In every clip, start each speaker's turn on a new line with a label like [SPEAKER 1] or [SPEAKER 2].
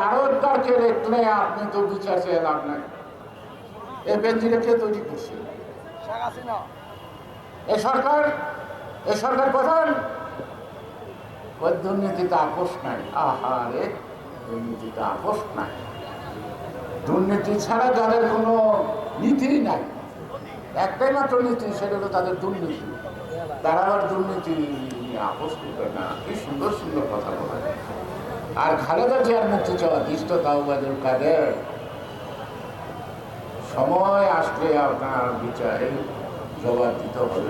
[SPEAKER 1] আড়তদারকে দেখলে আপনি তো বিচার চেয়ে লাভ নাই। এই বেঞ্জিটা কে তৈরি করছে? এ সরকার প্রধান। ওই দুর্নীতিতে আপোষ নাই। আহারে, দুর্নীতিতে আপোষ নাই। দুর্নীতি ছাড়া যাদের কোনো নীতি নাই, একটাই মাত্র নীতি, সেটা হলো তাদের দুর্নীতি। তারা আবার দুর্নীতি আপোষ করবে না। কি সুন্দর সুন্দর কথা বলে। আর খালেদা জিয়ার মুক্তি চাওয়া দৃষ্ট তাওবাদুল কাদের, সময় আসলে আপনার বিচারে জবাব দিতে হবে।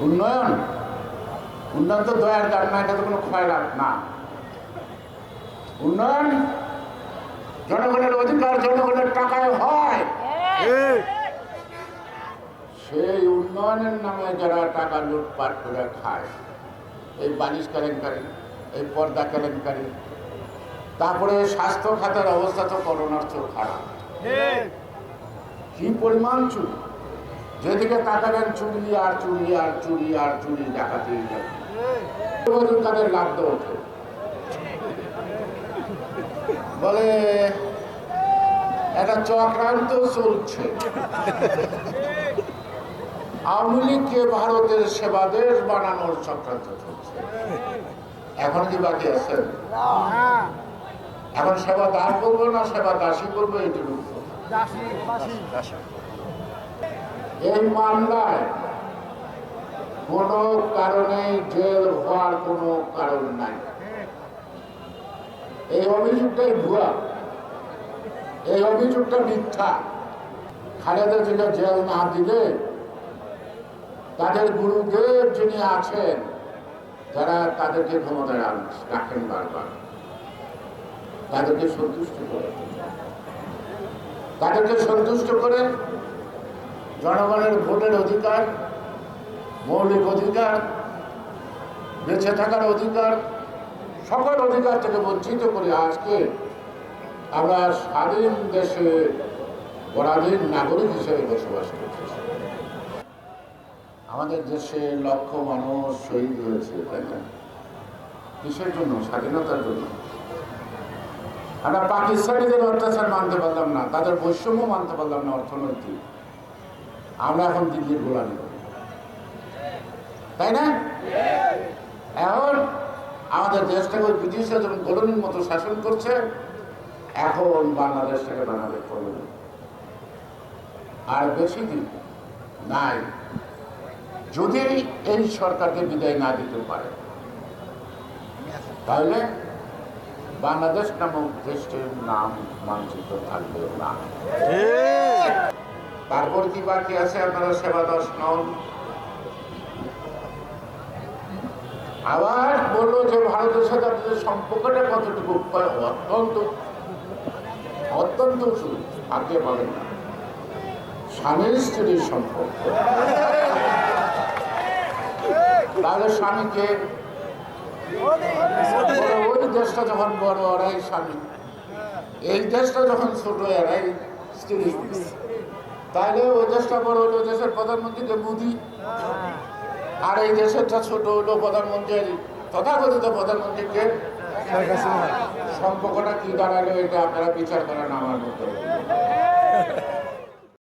[SPEAKER 1] উন্নয়ন তো দয়ার গান না, এটা তো কোনো খয়রাত না। উন্নয়ন জনগণের অধিকার, জনগণের টাকায় হয়। সেই উন্নয়নের নামে যারা টাকা লুটপাট করে খায়, এই বালিশ কেলেঙ্কারি, এই পর্দা কেলেঙ্কারি, তারপরে স্বাস্থ্য খাতের অবস্থা তো করোনার চেয়েও খারাপ। কি পরিমাণ চুরি, যেদিকে তাকাবেন চুরি আর চুরি আর চুরি আর চুরি, ডাকাতি। তাদের লাভ দেওয়া ওঠে, বলে একটা চক্রান্ত চলছে। আওয়ামী লীগকে ভারতের সেবা দেশ বানানোর চক্রান্ত চলছে। এখন কি বাকি আছেন? এখন সেবা দাস করবো না সেবা দাসী করবো, এটুকু। এই মামলায় কোনো কারণে জেল হওয়ার কোনো কারণ নাই। এই অভিযোগটাই ভুয়া, এই অভিযোগটা মিথ্যা। খালেদা জিয়া জেল না দিলে তাদের গুরুদেব যিনি আছেন, যারা তাদেরকে ক্ষমতায় রাখেন বারবার, তাদেরকে সন্তুষ্ট করে জনগণের ভোটের অধিকার, মৌলিক অধিকার, বেঁচে থাকার অধিকার, সকল অধিকার থেকে বঞ্চিত করে আজকে আমরা স্বাধীন দেশে পরাধীন নাগরিক হিসেবে বসবাস করতেছি। আমাদের দেশে লক্ষ মানুষ শহীদ হয়েছে, তাই না? কিসের জন্য? স্বাধীনতার জন্য। আমরা পাকিস্তানিদের অত্যাচার মানতে পারলাম না, তাদের বৈষম্য মানতে পারলাম না অর্থনৈতিক। আমরা এখন দিল্লির গোলামি করি, তাই না? এখন আমাদের দেশটাকে ব্রিটিশরা যখন কলোনির মতো শাসন করছে, এখন বাংলাদেশটাকে বানাবে কলোনি। আর বেশি দিন নাই, যদি এই সরকারকে বিদায় না দিতে পারে, তাহলে বাংলাদেশ নামক দেশটির নাম মানচিত্র থাকবে না। তারপর কি বাকি আছে? আপনারা সেবা দাস নন। আবার বললো যে ভারতের সাথে আপনাদের সম্পর্কটা কতটুকু? অত্যন্ত আগে বলেন না, স্বামীর স্ত্রীর সম্পর্ক। তাহলে স্বামীকে, ওই দেশটা যখন বড় ওরাই স্বামী, এই দেশটা যখন ছোট এরাই স্ত্রী। তাহলে ওই দেশটা বড় হলো দেশের প্রধানমন্ত্রীকে মোদি, আর এই দেশেরটা ছোট হলো প্রধানমন্ত্রীর, তথাকথিত প্রধানমন্ত্রীকে। সম্পর্কটা কি দাঁড়ালো, এটা আপনারা বিচার করেন আমার মতো।